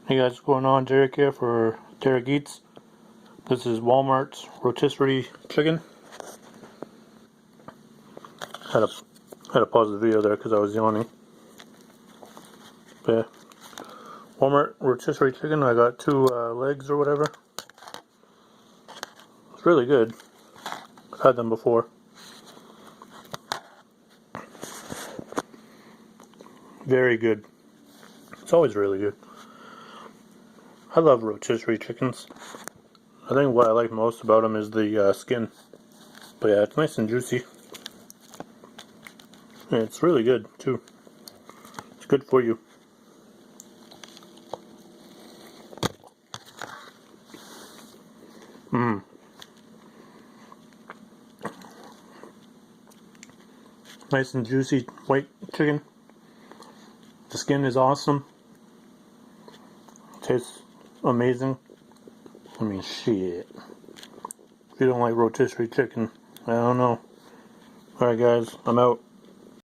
Hey guys, what's going on? Derek here for Derek Eats. This is Walmart's Rotisserie Chicken. Had to pause the video there because I was yawning. But yeah, Walmart Rotisserie Chicken. I got two legs or whatever. It's really good. I've had them before. Very good. It's always really good. I love rotisserie chickens. I think what I like most about them is the skin. But yeah, it's nice and juicy. And it's really good too. It's good for you. Mmm. Nice and juicy white chicken. The skin is awesome. Tastes amazing. I mean, shit. If you don't like rotisserie chicken, I don't know. Alright guys, I'm out.